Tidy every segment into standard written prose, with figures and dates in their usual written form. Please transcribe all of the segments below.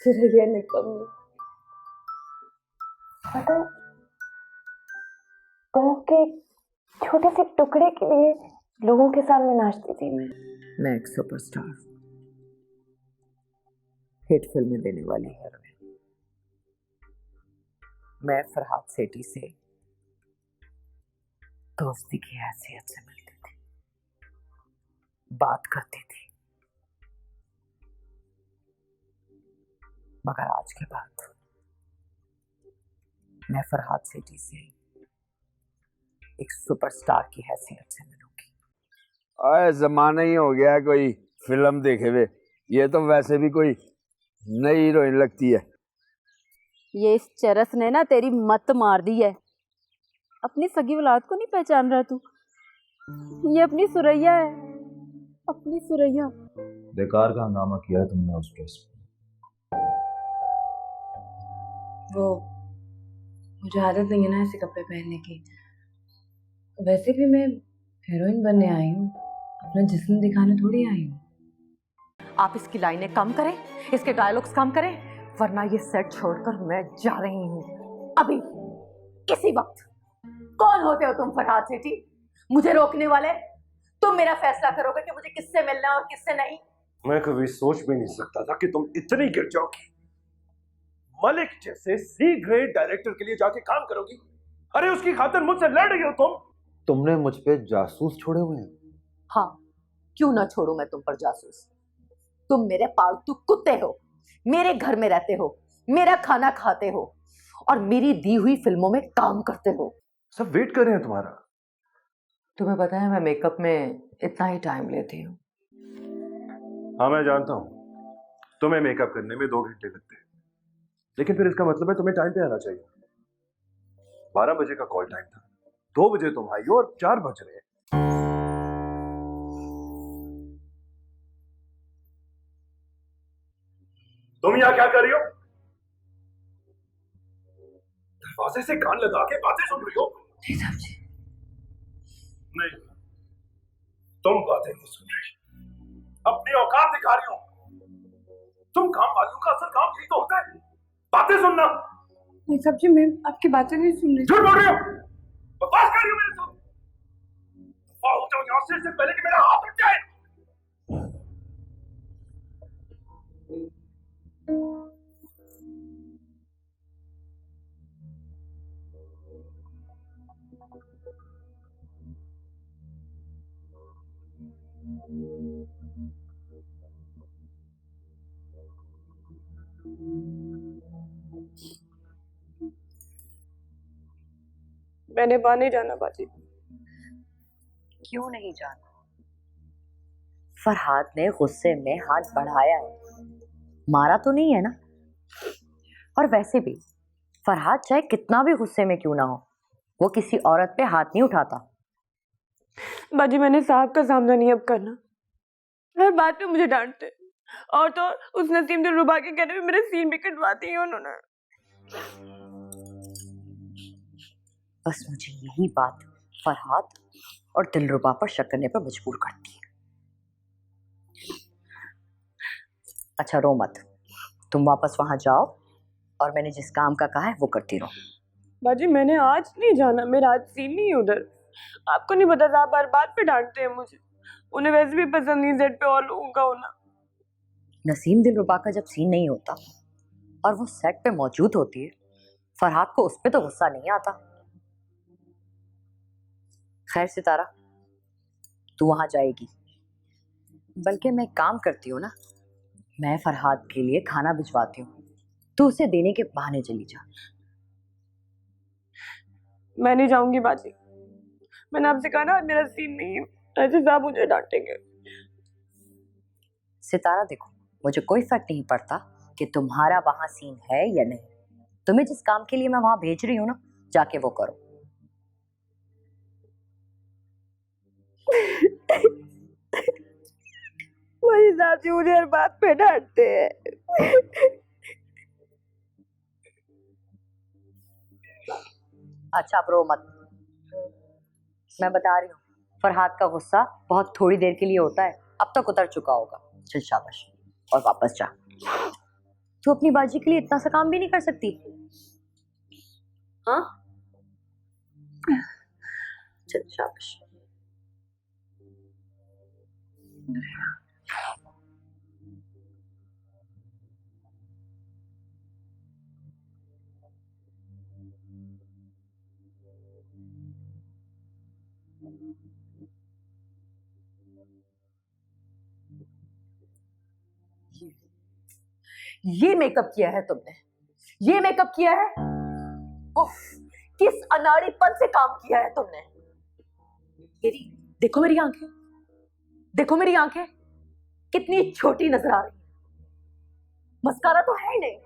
सुरैया निकम्मी। पता है, बर्फ के छोटे से टुकड़े के लिए लोगों के सामने नाचती थी मैं एक सुपरस्टार, हिट फिल्में देने वाली हीरोइन। मैं फरहाद सेठी से दोस्ती की हैसियत से मिलती थी, बात करती थी, मगर आज के बाद मैं फरहाद सेठी से एक सुपरस्टार की हैसियत से मिलूंगी। अरे जमाना ही हो गया कोई फिल्म देखे हुए, ये तो वैसे भी कोई नई हीरोइन लगती है। ये इस चरस ने ना तेरी मत मार दी है। अपनी सगी औलाद को नहीं पहचान रहा तू? ये अपनी सुरैया है, अपनी सुरैया। बेकार का हंगामा किया तुमने उस ड्रेस पे। वो मुझे आदत नहीं है ना ऐसे कपड़े पहनने की। वैसे भी मैं हीरोइन बनने आई हूँ, अपना जिस्म दिखाने थोड़ी आई हूँ। आप इसकी लाइनें कम करें, इसके डायलॉग्स कम करें, वरना ये सेट छोड़कर मैं जा रही हूँ अभी, किसी वक्त। कौन होते हो तुम फरहाद सेठी, मुझे रोकने वाले? तुम मेरा फैसला करोगे कि मुझे किससे मिलना है और किससे नहीं। मैं कभी सोच भी नहीं सकता था कि तुम इतनी गिर जाओगी। मलिक जैसे सी ग्रेड डायरेक्टर के लिए जाके काम करोगी। अरे उसकी खातिर मुझसे लड़ रही हो तुम। तुमने मुझ पे जासूस छोड़े हुए हैं। हाँ, क्यों ना छोड़ू मैं तुम पर जासूस। तुम मेरे पालतू कुत्ते हो, मेरे घर में रहते हो, मेरा खाना खाते हो और मेरी दी हुई फिल्मों में काम करते हो। सब वेट कर रहे हैं तुम्हारा। तुम्हें पता है मैं मेकअप में इतना ही टाइम लेती हूँ। हाँ मैं जानता हूँ, तुम्हें मेकअप करने में 2 घंटे लगते हैं, लेकिन फिर इसका मतलब है तुम्हें टाइम पे आना चाहिए। 12 बजे का कॉल टाइम था, 2 बजे तुम आई हो और 4 बज रहे हैं। तुम यहाँ क्या कर रही हो? दरवाजे से कान लगा के बातें सुन रही हो? नहीं साहब जी। नहीं, तुम बातें नहीं सुन रही, अपनी औकात दिखा रही हो। तुम काम वालों का असल काम यही तो होता है, बातें सुनना। नहीं साहब जी, मैं आपकी बातें नहीं सुन रही। झूठ बोल रही हो, बकवास कर रही हो मेरे साथ। दफा हो जाओ यहाँ से, इससे पहले कि मेरा हाथ उठ जाए। मैंने बाहर नहीं जाना बाजी। क्यों नहीं जाना? फरहाद ने गुस्से में हाथ बढ़ाया है, मारा तो नहीं है ना? और वैसे भी फरहाद चाहे कितना भी गुस्से में क्यों ना हो, वो किसी औरत पे हाथ नहीं उठाता। बाजी मैंने साहब का सामना नहीं अब करना, हर बात पे मुझे डांटते, और तो उस नसीम दिलरुबा के कहने पे मेरे सीन भी कटवा दिए उन्होंने। बस मुझे यही बात फरहाद और दिलरुबा पर शक करने पर मजबूर करती है। अच्छा रो मत, तुम वापस वहां जाओ और मैंने जिस काम का कहा है वो करती रहो। बाजी मैंने आज नहीं जाना, मेरा आज सीन नहीं है उधर। आपको नहीं पता साहब हर बात पे डांटते हैं मुझे, उन्हें वैसे भी पसंद नहीं सेट पे और लोगों का होना। नसीम दिलरुबा का जब सीन नहीं होता और वो सेट पे मौजूद होती है, फरहाद को उस पे तो गुस्सा नहीं आता। खैर सितारा, तू वहां जाएगी, बल्कि मैं काम करती हूँ ना, मैं फरहाद के लिए खाना भिजवाती हूँ, तू उसे देने के बहाने चली जा। मैं नहीं जाऊंगी बाजी, मैंने आपसे कहा ना आज मेरा सीन नहीं है, ऐसे साहब मुझे डांटेंगे। सितारा देखो, मुझे कोई फर्क नहीं पड़ता कि तुम्हारा वहां सीन है या नहीं, तुम्हें जिस काम के लिए मैं वहां भेज रही हूँ ना, जाके वो करो। वही साहब जी मुझे हर बात पे डांटते हैं। अच्छा अब रो मत, मैं बता रही हूँ फरहाद का गुस्सा बहुत थोड़ी देर के लिए होता है, अब तक उतर चुका होगा। चल शाबाश और वापस जा। तू अपनी बाजी के लिए इतना सा काम भी नहीं कर सकती? हाँ, चल शाबाश। ये मेकअप किया है तुमने, ये मेकअप किया है। उफ, किस अनाड़ीपन से काम किया है तुमने। मेरी देखो, मेरी आंखें देखो, मेरी आंखें कितनी छोटी नजर आ रही है। मस्कारा तो है ही नहीं।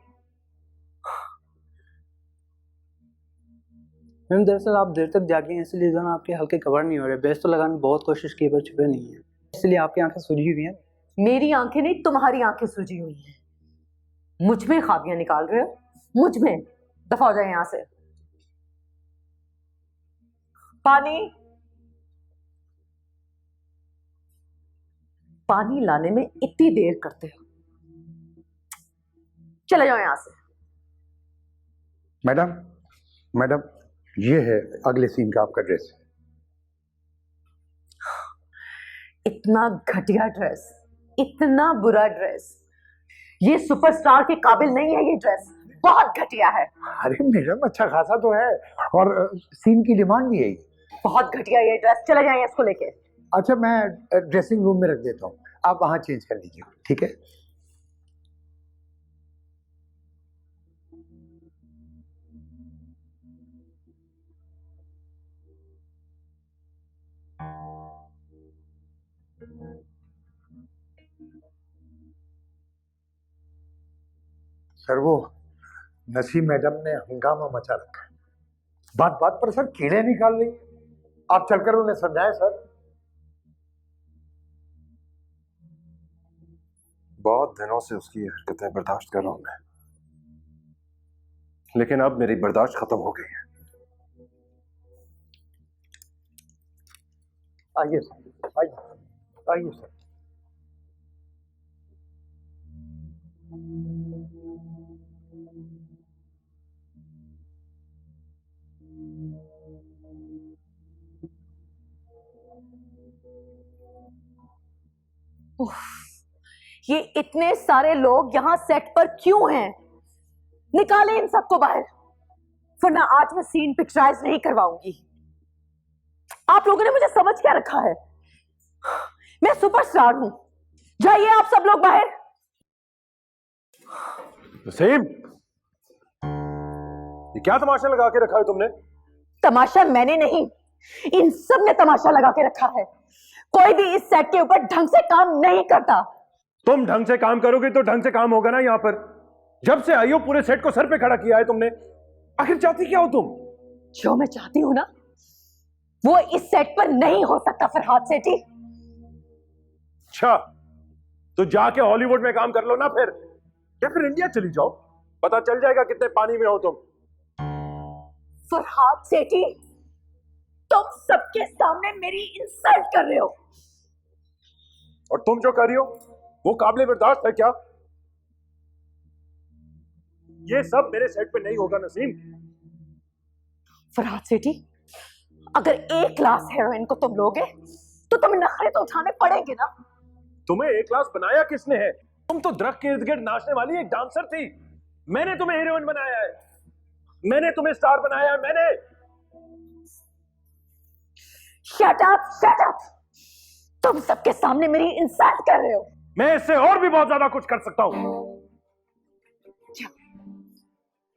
मैम दरअसल आप देर तक जागे हैं, इसलिए जो है ना आपके हल्के कवर नहीं हो रहे। बेस तो लगाने की बहुत कोशिश की पर छुपे नहीं है, इसलिए आपकी आंखें सूजी हुई हैं। मेरी आंखें नहीं, तुम्हारी आंखें सूजी हुई हैं। मुझ में खाबियां निकाल रहे हो, मुझ में। दफा हो जाए यहां से। पानी पानी लाने में इतनी देर करते हो, चले जाओ यहां से। मैडम, मैडम ये है अगले सीन का आपका ड्रेस। इतना घटिया ड्रेस, इतना बुरा ड्रेस, ये सुपरस्टार के काबिल नहीं है। ये ड्रेस बहुत घटिया है। अरे मैडम अच्छा खासा तो है, और सीन की डिमांड भी है। बहुत घटिया ये ड्रेस, चले जाइए इसको लेके। अच्छा मैं ड्रेसिंग रूम में रख देता हूँ, आप वहां चेंज कर लीजिए, ठीक है? सर वो नसीम मैडम ने हंगामा मचा रखा है, बात बात पर सर कीड़े निकाल रही है। आप चलकर उन्हें समझाएं सर। बहुत दिनों से उसकी हरकतें बर्दाश्त कर रहा हूं मैं, लेकिन अब मेरी बर्दाश्त खत्म हो गई है। आइए सर, आइए आइए सर। उफ, ये इतने सारे लोग यहाँ सेट पर क्यों हैं? निकाले इन सबको बाहर, वरना आज मैं सीन पिक्चराइज नहीं करवाऊंगी। आप लोगों ने मुझे समझ क्या रखा है? मैं सुपरस्टार हूं। जाइए आप सब लोग बाहर। नसीम, ये क्या तमाशा लगा के रखा है तुमने? तमाशा मैंने नहीं, इन सब ने तमाशा लगा के रखा है। कोई भी इस सेट के ऊपर ढंग से काम नहीं करता। तुम ढंग से काम करोगे तो ढंग से काम होगा ना। यहाँ पर जब से आई हो पूरे सेट को सर पे खड़ा किया है तुमने। आखिर चाहती क्या हो तुम? जो मैं चाहती हूं ना, वो इस सेट पर नहीं हो सकता फरहाद सेठी। अच्छा, तो जाके हॉलीवुड में काम कर लो ना फिर, या फिर इंडिया चली जाओ, पता चल जाएगा कितने पानी में हो तुम। फरहाद सेठी, तुम सबके सामने मेरी इंसल्ट कर रहे हो। और तुम जो कर रही हो वो काबिल बर्दाश्त है क्या? ये सब मेरे सेट पे नहीं होगा नसीम। फरहाद सेठी, अगर एक ग्लास हेरोइन को तुम लोगे तो तुम्हें नखरे तो उठाने पड़ेंगे ना। तुम्हें एक क्लास बनाया किसने है? तुम तो दरख्त के इर्द गिर्द नाचने वाली एक डांसर थी। मैंने तुम्हें हीरोइन बनाया है, मैंने तुम्हें स्टार बनाया है, मैंने। Shut up, shut up. तुम सबके सामने मेरी इंसल्ट कर रहे हो। मैं इससे और भी बहुत ज्यादा कुछ कर सकता हूं।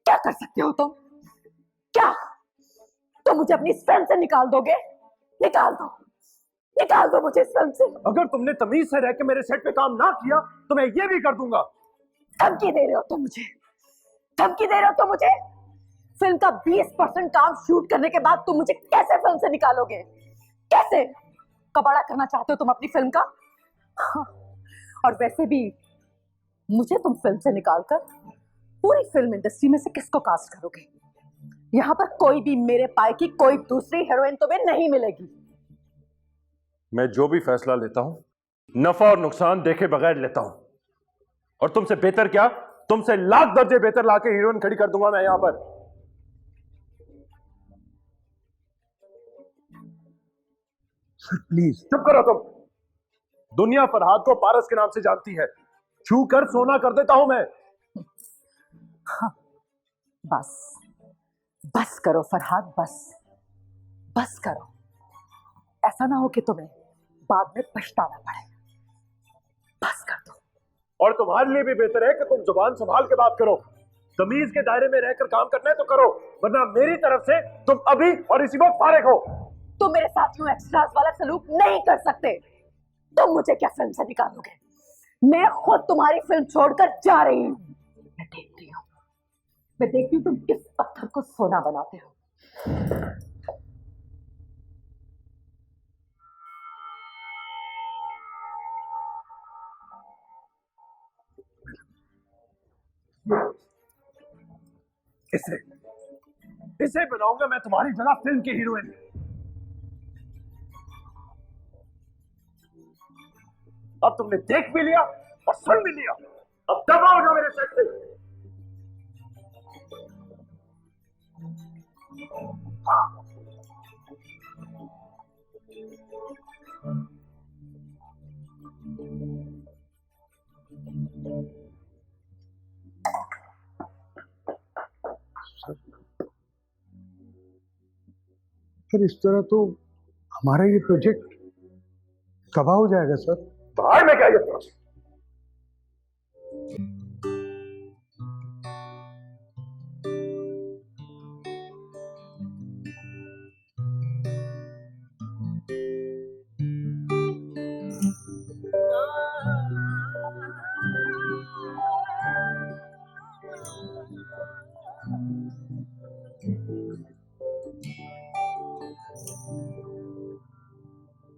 क्या कर सकते हो तुम? क्या तुम मुझे अपनी इस फिल्म से निकाल दोगे? निकाल दो, निकाल दो मुझे इस फिल्म से। अगर तुमने तमीज से रह के मेरे सेट पे काम ना किया तो मैं ये भी कर दूंगा। धमकी दे रहे हो तुम मुझे, धमकी दे रहे हो तुम मुझे। फिल्म का 20% काम शूट करने के बाद तुम मुझे कैसे फिल्म से निकालोगे? कैसे? कबाड़ा करना चाहते हो तुम अपनी फिल्म का? हाँ, और वैसे भी मुझे तुम फिल्म से निकालकर पूरी फिल्म इंडस्ट्री में से किसको कास्ट करोगे? यहाँ पर कोई भी मेरे पाए की कोई दूसरी हीरोइन तुम्हें नहीं मिलेगी। मैं जो भी फैसला लेता हूं नफा और नुकसान देखे बगैर लेता हूं, और तुमसे बेहतर क्या तुमसे लाख दर्जे बेहतर लाके हीरोइन खड़ी कर दूंगा मैं यहां पर। सर प्लीज चुप करो तुम। दुनिया फरहाद को पारस के नाम से जानती है, छू कर सोना कर देता हूं मैं। हाँ, बस बस करो फरहाद, बस करो। ऐसा ना हो कि तुम्हें बाद में पछताना पड़े। बस कर दो। और तुम्हारे लिए भी बेहतर है कि तुम जुबान संभाल के बात करो। तमीज के दायरे में रहकर काम करना है तो करो, वरना मेरी तरफ से तुम अभी और इसी वक्त फारिग हो। तुम मेरे साथ यूं एक्स्ट्रास वाला सलूक नहीं कर सकते। तुम मुझे क्या फिल्म से निकालोगे? मैं खुद तुम्हारी फिल्म छोड़कर जा रही हूं। मैं देखती हूँ तुम किस पत्थर को सोना बनाते हो। इसे बनाऊंगा मैं तुम्हारी जगह फिल्म की हीरोइन। अब तुमने देख भी लिया और सुन भी लिया, अब दबा हो जाओ मेरे सेट से। हाँ। फिर इस तरह तो हमारा ये प्रोजेक्ट तबाह हो जाएगा सर। बाहर में क्या ये प्रोजेक्ट?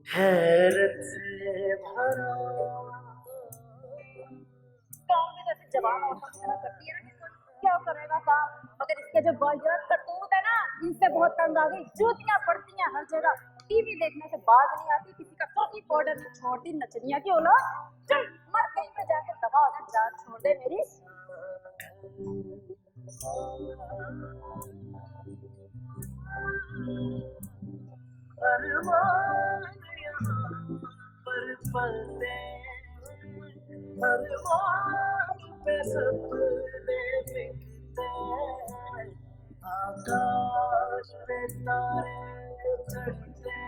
हैरत से भरा जैसे जवान औरतों की तरह करती है ना, क्या करेगा काम। मगर इसके जो वाहियात करतूत है ना, इनसे बहुत तंग आ गई। जूतियां पड़ती हैं हर जगह, टीवी देखने से बात नहीं आती, किसी का कॉफी पाउडर में छोड़ती नचनिया की औलाद। चल मर कहीं पे जाके दबा हो जा, जान छोड़ दे मेरी। अरमान यहाँ पर पलते, अरमान पे सपने बिकते, आकाश पे तारे चढ़ते,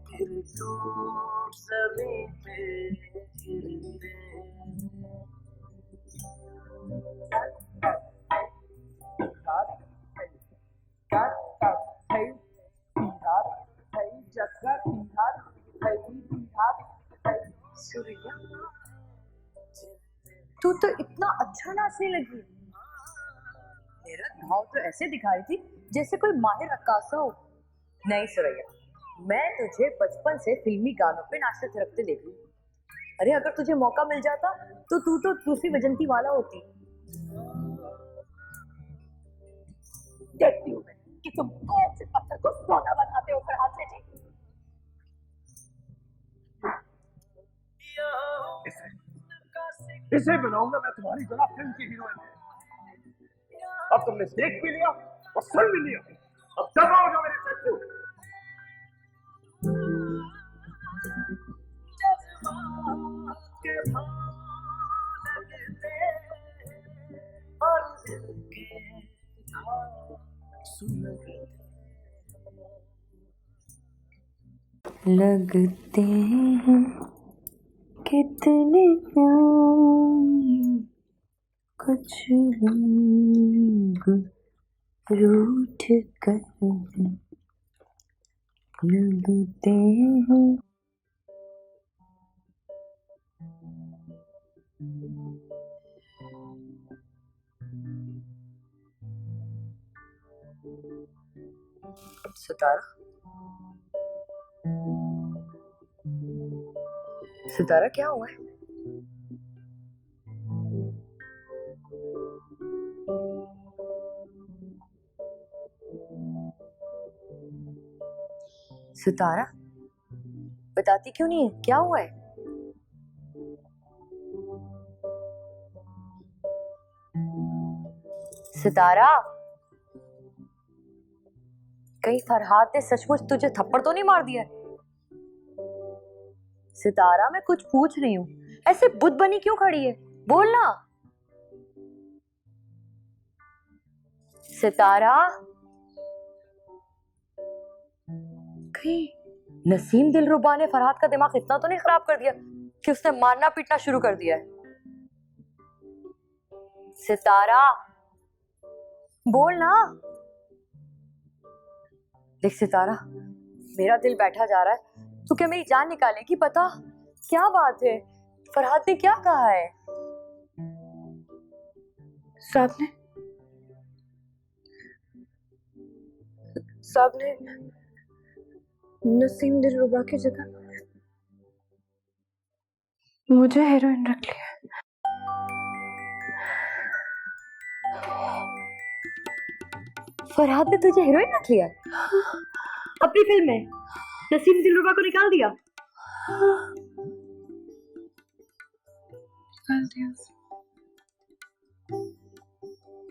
फिर टूट जमीन पे गिरते। तू तो इतना अच्छा नाचने लगी। मेरा भाव तो ऐसे दिखाई थी जैसे कोई माहिर रक्कासा हो। नहीं सुरैया, मैं तुझे बचपन से फिल्मी गानों पे नाचते थिरकते देख रही हूँ। अरे अगर तुझे मौका मिल जाता तो तू तो दूसरी वजंती वाला होती। देखती हूँ मैं कि तुम कौन से पत्थर को सोना बनाते हो फरहाद सेठी। इसे बनाऊंगा मैं तुम्हारी जगह फिल्म की हीरोइन। अब तुमने देख भी लिया और सुन भी लिया, अब दबा हो जाओ मेरे सेट से। के भाव लगते और दिल के भाव सुनते लगते हैं कितने प्यारे कुछ लोग रूठ कर लगते हैं। सितारा, सितारा क्या हुआ है? सितारा बताती क्यों नहीं है, क्या हुआ है? सितारा, कहीं फरहाद ने सचमुच तुझे थप्पड़ तो नहीं मार दिया है? सितारा, मैं कुछ पूछ रही हूँ, ऐसे बुत बनी क्यों खड़ी है? बोलना। सितारा, कहीं नसीम दिलरुबा ने फरहाद का दिमाग इतना तो नहीं खराब कर दिया कि उसने मारना पीटना शुरू कर दिया है? सितारा, बोलना। देख सितारा, मेरा दिल बैठा जा रहा है, तू क्या मेरी जान निकालेगी? पता क्या बात है? फरहाद ने क्या कहा है? साहब ने नसीम दिलरुबा की जगह मुझे हेरोइन रख लिया। फरहाद ने तुझे हीरोइन रख लिया अपनी फिल्म में? नसीम दिलरुबा को निकाल दिया?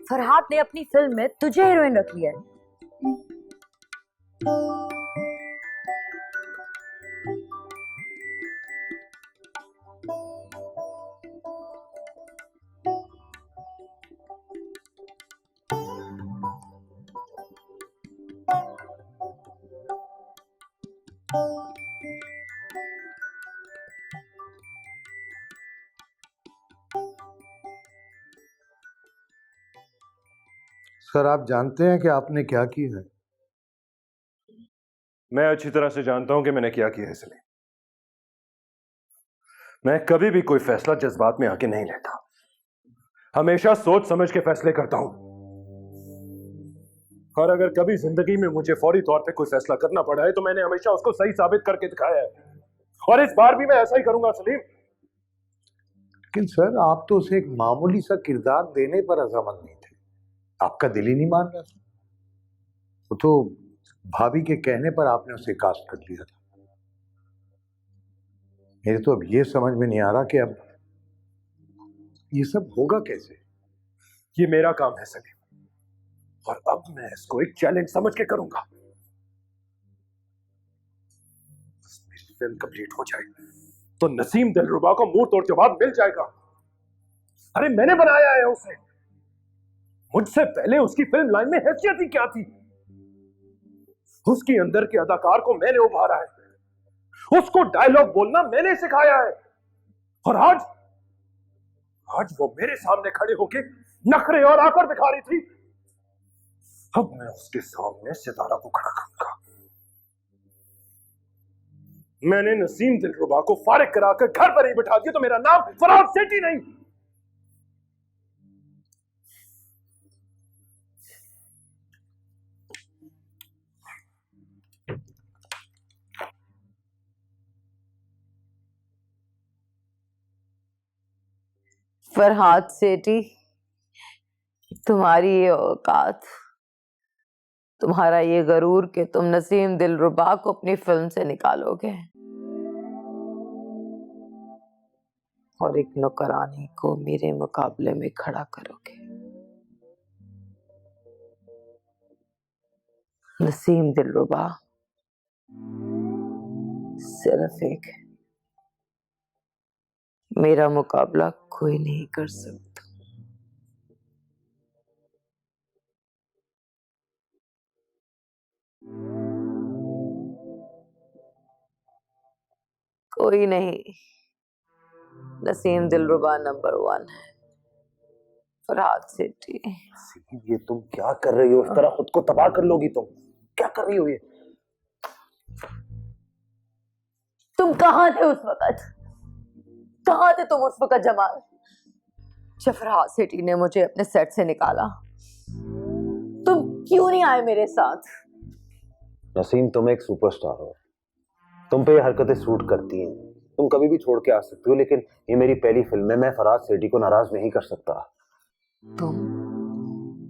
फरहाद ने अपनी फिल्म में तुझे हीरोइन रख लिया है? सर आप जानते हैं कि आपने क्या किया है? मैं अच्छी तरह से जानता हूं कि मैंने क्या किया है सलीम। मैं कभी भी कोई फैसला जज्बात में आके नहीं लेता, हमेशा सोच समझ के फैसले करता हूं। और अगर कभी जिंदगी में मुझे फौरी तौर पे कोई फैसला करना पड़ा है तो मैंने हमेशा उसको सही साबित करके दिखाया है, और इस बार भी मैं ऐसा ही करूंगा सलीम। लेकिन सर आप तो उसे एक मामूली सा किरदार देने पर रजामंद नहीं थे, आपका दिल ही नहीं मान रहा था। वो तो भाभी के कहने पर आपने उसे कास्ट कर लिया था। मेरे तो अब ये समझ में नहीं आ रहा कि अब ये सब होगा कैसे। ये मेरा काम है सलीम, और अब मैं इसको एक चैलेंज समझ के करूंगा। बस मेरी फिल्म कंप्लीट हो जाए तो नसीम दिलरुबा को मुंह तोड़ जवाब मिल जाएगा। अरे मैंने बनाया है उसे, मुझसे पहले उसकी फिल्म लाइन में हैसियत ही क्या थी। उसके अंदर के अदाकार को मैंने उभारा है, उसको डायलॉग बोलना मैंने सिखाया है, और आज वो मेरे सामने खड़े होके नखरे और आकर दिखा रही थी। अब मैं उसके सामने सितारा को खड़ा करूंगा। मैंने नसीम दिलरुबा को फारिग कराकर घर पर ही बिठा दिया तो मेरा नाम फरहाद सेठी नहीं। फरहाद सेठी, तुम्हारी ये औकात, तुम्हारा ये गरूर कि तुम नसीम दिलरुबा को अपनी फिल्म से निकालोगे और एक नौकरानी को मेरे मुकाबले में खड़ा करोगे। नसीम दिलरुबा सिर्फ एक है, मेरा मुकाबला कोई नहीं कर सकता। कोई नहीं, नसीम दिलरुबा नंबर 1 है। फरहाद सेठी, ये तुम क्या कर रही हो? इस तरह खुद को तबाह कर लोगी तुम? क्या कर रही हो ये? तुम कहां थे उस वक्त? कहां थे तुम उस वक्त जमाल, जब फरहाद सेठी ने मुझे अपने सेट से निकाला? तुम क्यों नहीं आए मेरे साथ? नसीम, तुम एक सुपरस्टार हो, तुम पे ये हरकतें सूट करती हैं, तुम कभी भी छोड़ के आ सकती हो, लेकिन ये मेरी पहली फिल्म है, मैं फरहाद सेठी को नाराज नहीं कर सकता।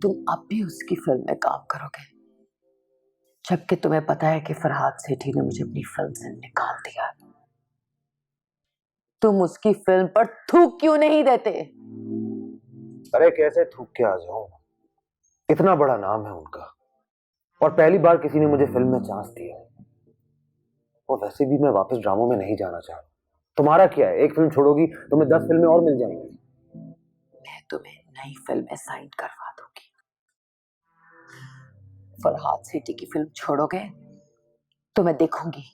तुम अब भी उसकी फिल्म में काम करोगे, जबकि तुम्हें पता है कि फरहाद सेठी ने मुझे अपनी फिल्म से निकाल दिया। तुम उसकी फिल्म पर थूक क्यों नहीं देते? अरे कैसे थूक के आ जाऊं? इतना बड़ा नाम है उनका, और पहली बार किसी ने मुझे फिल्म में चांस दिया है। और वैसे भी मैं वापस ड्रामों में नहीं जाना चाह रहा। तुम्हारा क्या है, एक फिल्म छोड़ोगी तो मैं 10 फिल्में और मिल जाएंगी। मैं तुम्हें नई फिल्में साइन करवा दूंगी। फरहाद सिटी की फिल्म छोड़ोगे तो मैं देखूंगी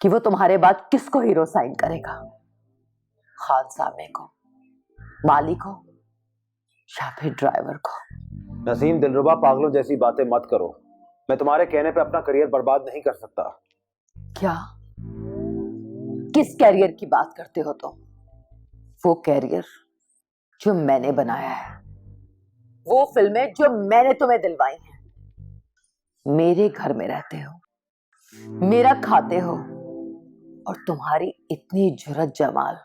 कि वो तुम्हारे बाद किसको हीरो साइन करेगा, खान साहब को, माली को, या फिर ड्राइवर को। नसीम, दिलरुबा, पागलों जैसी बातें मत करो। मैं तुम्हारे कहने पे अपना करियर बर्बाद नहीं कर सकता। क्या? किस कैरियर की बात करते हो तुम? वो कैरियर जो मैंने बनाया है, वो फिल्में जो मैंने तुम्हें दिलवाई हैं। मेरे घर में रहते हो, मेरा खाते हो, और तुम्हारी इतनी जुर्रत जमाल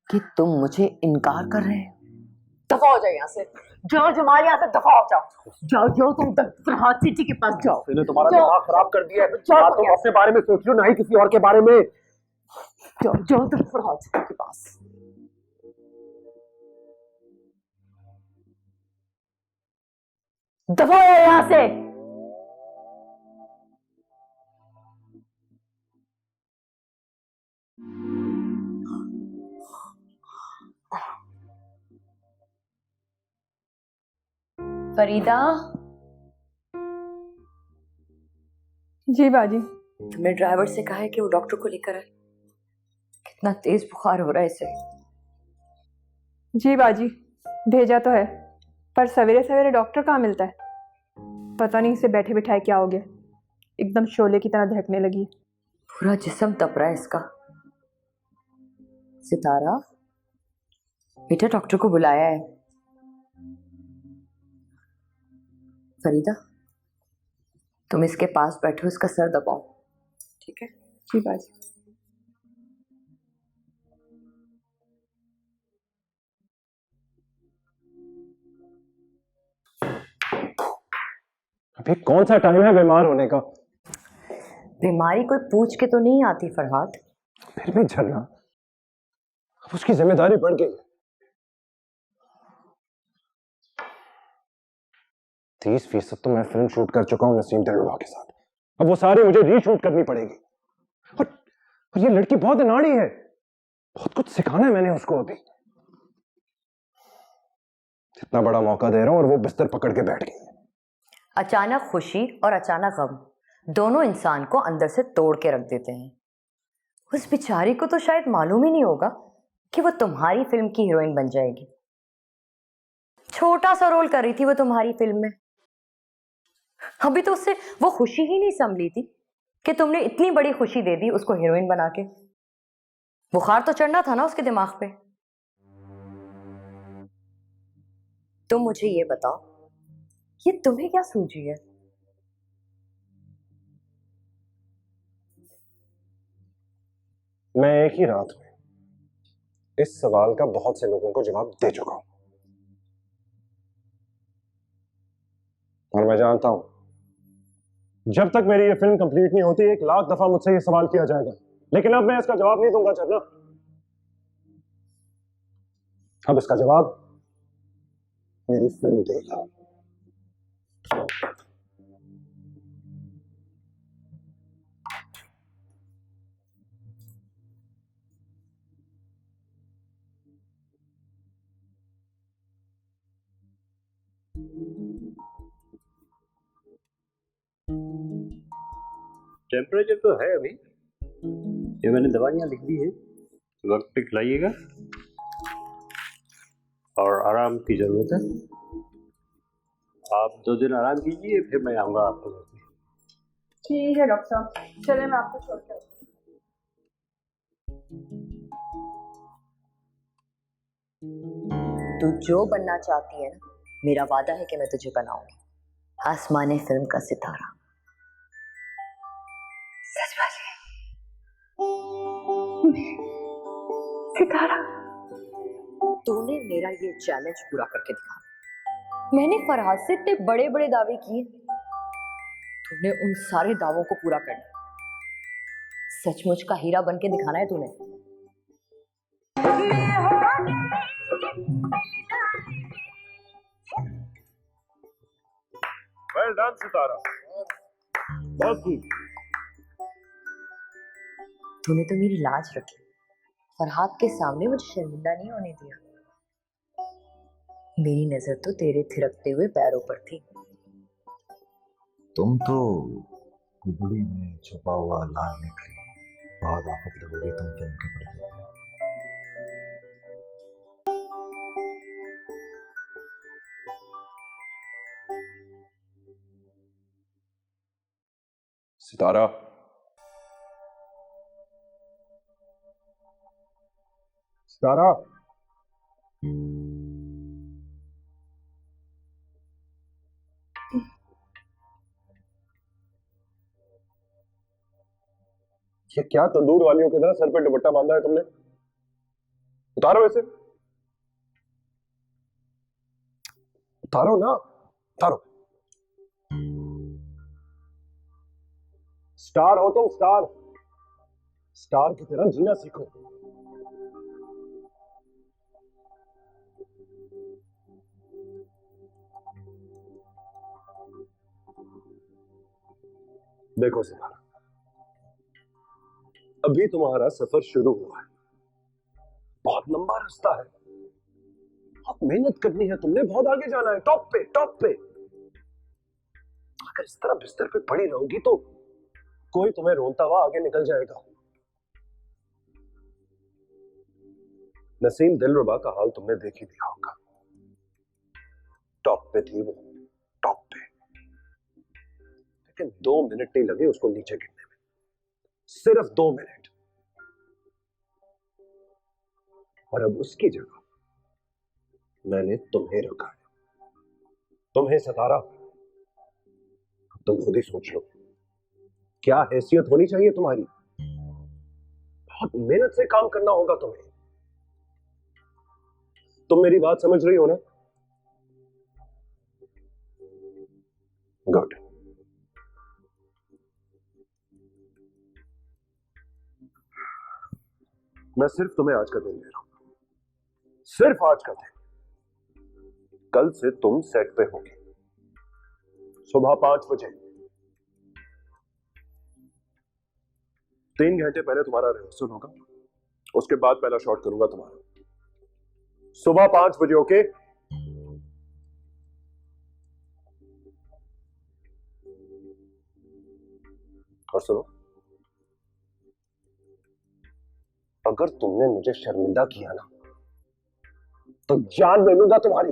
कि तुम मुझे इनकार कर रहे हो। दफा हो जाओ यहाँ से, जाओ जमाल, यहाँ से दफा हो जाओ। जाओ जाओ, तुम फरहाद सिटी के पास जाओ। मैंने तुम्हारा जाओ। दिमाग खराब कर दिया है। जाओ ना तुम तुम यहाँ अपने बारे में सोच रहे हो, ना ही किसी और के बारे में। जाओ जाओ तुम फरहाद सिटी के पास। दफा हो यहाँ से। फरीदा, जी बाजी। तुमने ड्राइवर से कहा है कि वो डॉक्टर को लेकर आए? कितना तेज बुखार हो रहा है इसे। जी बाजी, भेजा तो है, पर सवेरे सवेरे डॉक्टर कहाँ मिलता है। पता नहीं इसे बैठे बिठाए क्या हो गया, एकदम शोले की तरह दहकने लगी। पूरा जिस्म तप रहा है इसका। सितारा, बेटा डॉक्टर को बुलाया है। फरीदा, तुम इसके पास बैठो, इसका सर दबाओ, ठीक है? जी बाजी। अभी कौन सा टाइम है बीमार होने का? बीमारी कोई पूछ के तो नहीं आती फरहाद। फिर भी झरना, अब उसकी जिम्मेदारी बढ़ गई। 30% तो मैं फिल्म शूट कर चुका हूं नसीम दिलरुबा के साथ। अब वो सारी मुझे रीशूट करनी पड़ेगी। और ये लड़की बहुत अनाड़ी है, बहुत कुछ सिखाना है मैंने उसको अभी। इतना बड़ा मौका दे रहा हूं और वो बिस्तर पकड़ के बैठ गई है। अचानक खुशी और अचानक गम दोनों इंसान को अंदर से तोड़ के रख देते हैं। उस बेचारी को तो शायद मालूम ही नहीं होगा कि वो तुम्हारी फिल्म की हीरोइन बन जाएगी। छोटा सा रोल कर रही थी वो तुम्हारी फिल्म में। अभी तो उससे वो खुशी ही नहीं संभली थी कि तुमने इतनी बड़ी खुशी दे दी उसको हीरोइन बना के। बुखार तो चढ़ना था ना उसके दिमाग पे। तुम मुझे ये बताओ, ये तुम्हें क्या सूझी है? मैं एक ही रात में इस सवाल का बहुत से लोगों को जवाब दे चुका हूं, और मैं जानता हूं जब तक मेरी ये फिल्म कंप्लीट नहीं होती 1 लाख दफा मुझसे ये सवाल किया जाएगा, लेकिन अब मैं इसका जवाब नहीं दूंगा झरना। अब इसका जवाब मेरी फिल्म देगा। टेम्परेचर तो है अभी, ये मैंने दवाइयाँ लिख दी है, वक्त पे खिलाइएगा और आराम की ज़रूरत है। आप 2 दिन आराम कीजिए, फिर मैं आऊँगा आपको देखने। ठीक है डॉक्टर साहब, चलिए मैं आपको छोड़कर। तू जो बनना चाहती है ना, मेरा वादा है कि मैं तुझे बनाऊंगी आसमानी फिल्म का सितारा। सच बात है। सितारा, तूने मेरा ये चैलेंज पूरा करके दिखा। मैंने फरहाद से इतने बड़े बड़े दावे किए, तूने उन सारे दावों को पूरा कर दिया। सचमुच का हीरा बन के दिखाना है तूने। वेल डन सितारा, बहुत खूब। तूने तो मेरी लाज रखी, फरहाद के सामने मुझे शर्मिंदा नहीं होने दिया। मेरी नजर तो तेरे थिरकते हुए पैरों पर थी। तुम तो कुबड़ी में छुपा हुआ लाल निकली, बहुत आफत लगोगी तुम फिल्म के पर्दे पे। सितारा, सितारा, ये क्या तंदूर वालियों की तरह सर पे दुपट्टा बांधा है तुमने? उतारो इसे, उतारो ना, उतारो। स्टार हो तुम, स्टार, स्टार की तरह जीना सीखो। देखो सितारा, अभी तुम्हारा सफर शुरू हुआ है, बहुत लंबा रास्ता है, बहुत मेहनत करनी है तुमने, बहुत आगे जाना है, टॉप पे, टॉप पे। अगर इस तरह बिस्तर पे पड़ी रहोगी तो कोई तुम्हें रोता हुआ आगे निकल जाएगा। नसीम दिलरुबा का हाल तुमने देख ही लिया होगा, टॉप पे थी वो, टॉप पे, लेकिन 2 मिनट नहीं लगे उसको नीचे गिरने में, सिर्फ 2 मिनट। और अब उसकी जगह मैंने तुम्हें रखा है, तुम्हें सितारा। तुम खुद ही सोच लो, क्या हैसियत होनी चाहिए तुम्हारी, बहुत मेहनत से काम करना होगा तुम्हें। तुम मेरी बात समझ रही हो ना? गुड। मैं सिर्फ तुम्हें आज का दिन दे रहा हूं, सिर्फ आज का दिन। कल से तुम सेट पे होगी, सुबह 5 बजे। 3 घंटे पहले तुम्हारा रिहर्सल होगा, उसके बाद पहला शॉट करूंगा तुम्हारा, सुबह 5 बजे, ओके? और सुनो, अगर तुमने मुझे शर्मिंदा किया ना तो जान ले लूंगा तुम्हारी,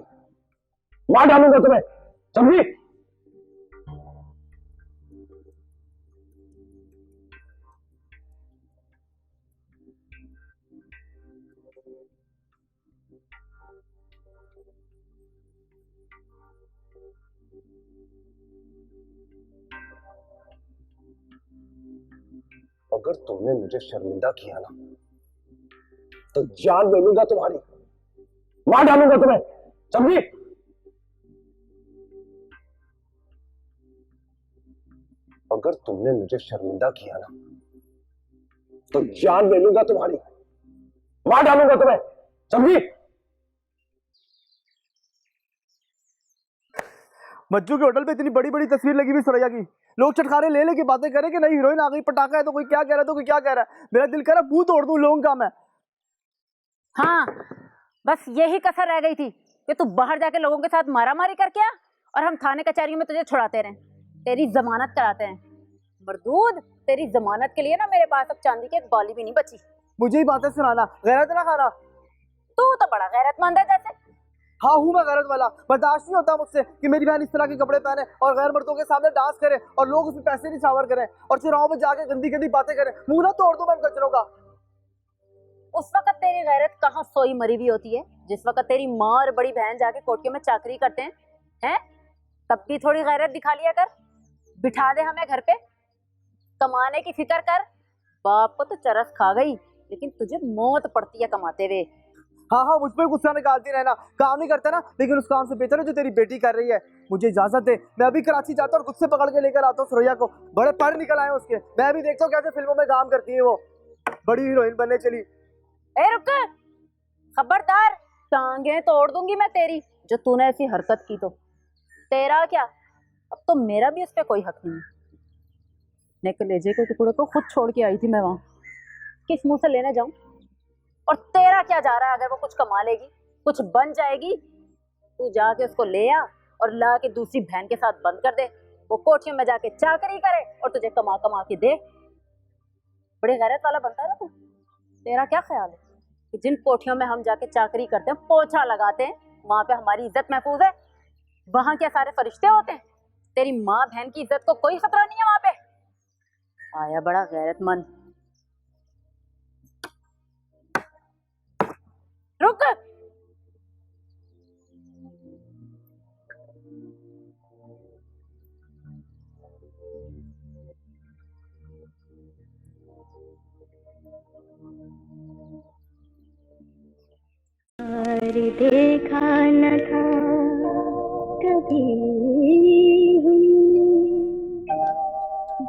मार डालूंगा तुम्हें, समझी? अगर तुमने मुझे शर्मिंदा किया ना तो जान ले लूंगा तुम्हारी, मार डालूंगा तुम्हें, समझी? अगर तुमने मुझे शर्मिंदा किया ना तो जान ले लूंगा तुम्हारी, मार डालूंगा तुम्हें, समझी? मज्जू के होटल पे इतनी बड़ी बड़ी तस्वीर लगी हुई सुरैया की, लोग चटखारे ले लेके बातें करें कि नहीं हीरोइन आ गई, पटाखा है, तो कोई क्या कह रहा है तो कोई क्या कह रहा है। मेरा दिल कह रहा है मुंह तोड़ दूं लोगों का मैं। हाँ, बस यही कसर रह गई थी कि तू बाहर जाके लोगों के साथ मारामारी करके आ और हम थाने कचहरियों में तुझे छुड़ाते रहें, तेरी जमानत कराते हैं। मरदूद, तेरी जमानत के लिए ना मेरे पास अब चांदी की एक बाली भी नहीं बची। मुझे ही बातें सुनाना, गैरत ना खाना। तू तो बड़ा गैरतमंद है जैसे। हाँ हूँ मैं गैरत वाला, बर्दाश्त नहीं होता मुझसे कि मेरी बहन इस तरह के कपड़े पहने और गैर मर्दों के सामने डांस करे और लोग उसमें पैसे नहीं सावर करें और चुराहों में जाके गंदी गंदी बातें करें। मुंह ना तोड़ दूं मैं कचरों का। उस वक्त तेरी गैरत कहाँ सोई मरी हुई होती है, जिस वक्त तेरी माँ और बड़ी बहन जाके कोठियों में चाकरी करते हैं, तब भी थोड़ी गैरत दिखा लिया कर। बिठा दे हमें घर पे, कमाने की फिक्र कर। बाप को तो चरस खा गई, लेकिन तुझे मौत पड़ती है कमाते हुए। हाँ हाँ, मुझ पर गुस्सा निकालती रहना, काम नहीं करता ना, लेकिन उस काम से बेहतर है जो तेरी बेटी कर रही है। मुझे इजाजत दे, मैं अभी कराची जाता हूँ और खुद से पकड़ के लेकर आता हूँ सुरैया को। बड़े पर निकल आए उसके, मैं भी देखता हूँ कैसे फिल्मों में काम करती है वो, बड़ी हीरोइन बनने चली। ए रुक, खबरदार, टांगे तोड़ दूंगी मैं तेरी, जो तूने ऐसी हरकत की तो। तेरा क्या, अब तो मेरा भी उस पर कोई हक नहीं है। अपने कलेजे के टुकड़े को खुद छोड़ के आई थी मैं वहां, किस मुंह से लेने जाऊं? और तेरा क्या जा रहा है? अगर वो कुछ कमा लेगी, कुछ बन जाएगी, तू जाके उसको ले आ और ला के दूसरी बहन के साथ बंद कर दे। वो कोठियों में जाके चाकरी करे और तुझे कमा कमा के दे। बड़े गैरत वाला बनता है ना तू। तेरा क्या ख्याल है कि जिन कोठियों में हम जाके चाकरी करते हैं, पोछा लगाते हैं, वहां पे हमारी इज्जत महफूज है? वहां क्या सारे फरिश्ते होते हैं? तेरी माँ बहन की इज्जत को कोई खतरा नहीं है वहां पे। आया बड़ा गैरतमंद। रुक। देखा न था कभी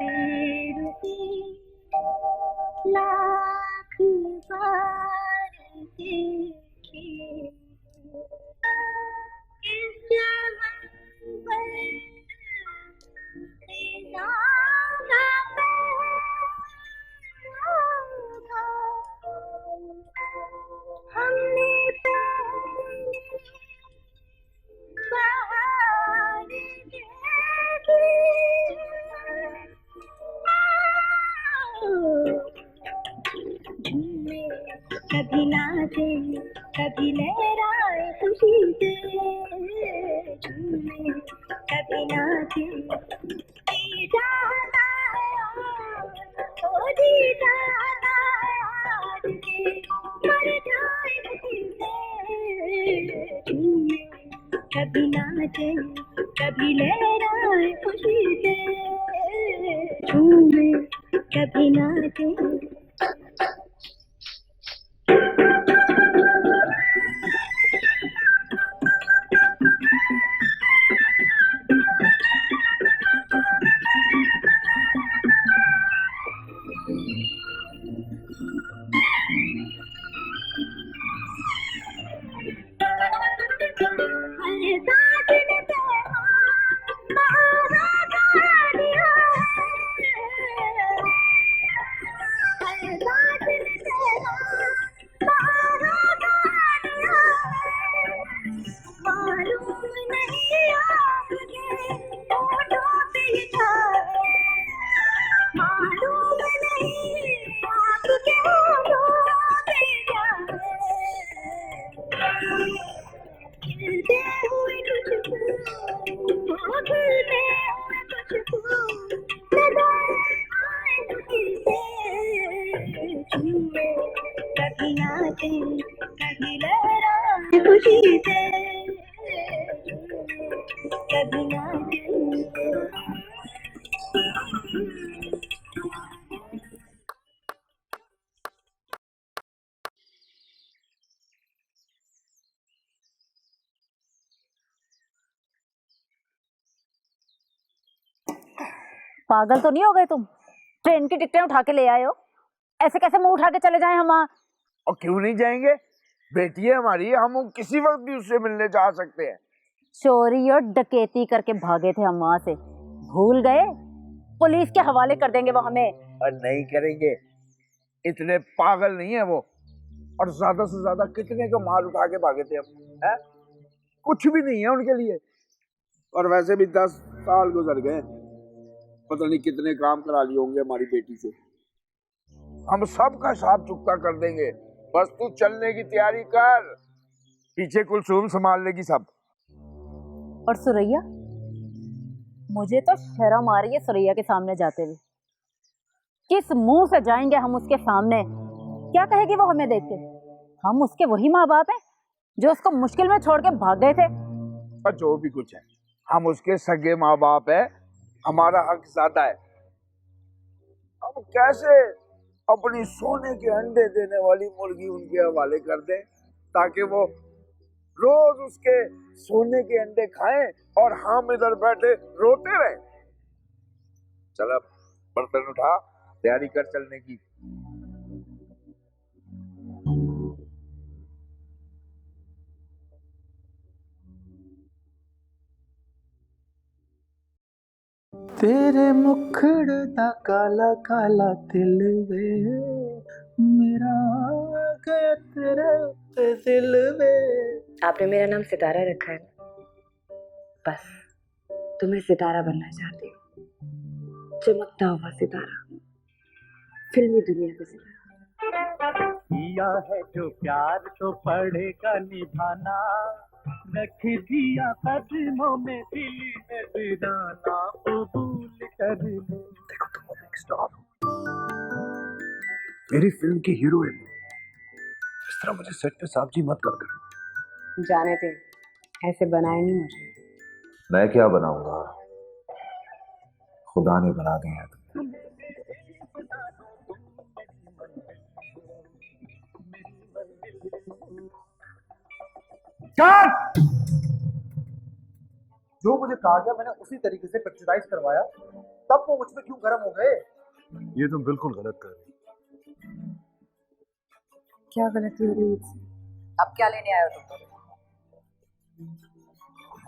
बेरुखी लाख बार देखी इस जहां पर खिजाना होगा। हमने बाहर देखी झूमे कभी नाचे कभी लहराए खुशी से, झूमे कभी नाचे जी जाता है ओ जी जाता है आज के मर जाए खुशी से, झूमे कभी नाचे कभी लहराए खुशी से, झूमे कभी नाचे। कभी नाचे कभी लहराए खुशी से, कभी नाचे। पागल तो नहीं हो गए तुम? ट्रेन की टिकटें उठा के ले आए हो, ऐसे कैसे मुंह उठा के चले जाएं हम वहां? और क्यों नहीं जाएंगे? बेटी है हमारी, हम किसी वक्त भी उससे मिलने जा सकते हैं। चोरी और डकैती करके भागे थे हम वहां से, भूल गए? पुलिस के हवाले कर देंगे वो हमें। और नहीं करेंगे, इतने पागल नहीं है वो। और ज्यादा से ज्यादा कितने का माल उठा के भागे थे हम, है? कुछ भी नहीं है उनके लिए। और वैसे भी 10 साल गुजर गए, पता नहीं कितने काम करा लिए होंगे हमारी बेटी से। हम सब का हिसाब चुकता कर देंगे, बस तू चलने की तैयारी कर। पीछे कुलसुम संभाल लेगी सब। और सुरैया, मुझे तो शर्म आ रही है सुरैया के सामने जाते हुए। किस मुंह से जाएंगे हम उसके सामने? क्या कहेगी वो हमें देख के? हम उसके वही माँ बाप हैं जो उसको मुश्किल में छोड़ के भाग गए थे। पर जो भी कुछ है, हम उसके सगे माँ बाप है, हमारा हक ज्यादा है। अब कैसे अपनी सोने के अंडे देने वाली मुर्गी उनके हवाले कर दे, ताकि वो रोज उसके सोने के अंडे खाएं और हम इधर बैठे रोते रहे। चल अब बर्तन उठा, तैयारी कर चलने की। तेरे मुखड़ दा काला काला दिल वे मेरा आ गया तेरे उत्ते दिल वे। आपने मेरा नाम सितारा रखा है ना, बस तो मैं सितारा बनना चाहती हूँ, चमकता हुआ सितारा, फिल्मी दुनिया का सितारा। किया है जो प्यार तो पड़ेगा निभाना, रख दिया कदमों में दिल में वीराना, कबूल कर ले। देखो तुम अब एक स्टार हो, मेरी फिल्म की हीरोइन, इस तरह मुझे सेट पे साहब जी मत कर कर। जाने थे, ऐसे बनाए नहीं मुझे। मैं क्या बनाऊंगा, खुदा ने बना दिया है तुम्हें। जो मुझे कहा गया मैंने उसी तरीके से प्रैक्टिसाइज करवाया, तब वो मुझ पे क्यों गर्म हो गए? ये तुम बिल्कुल गलत कर रही हो। क्या गलती हो रही है? अब क्या लेने आए हो तुम?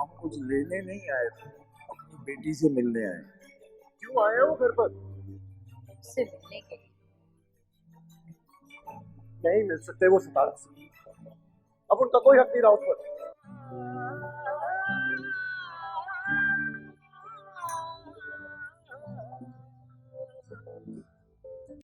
हम कुछ लेने नहीं आए थे, अपनी बेटी से मिलने आए। क्यों आए हो घर पर? उससे मिलने के लिए। नहीं मिल सकते वो सितारा से, अब उनका कोई हक नहीं रहा उस पर।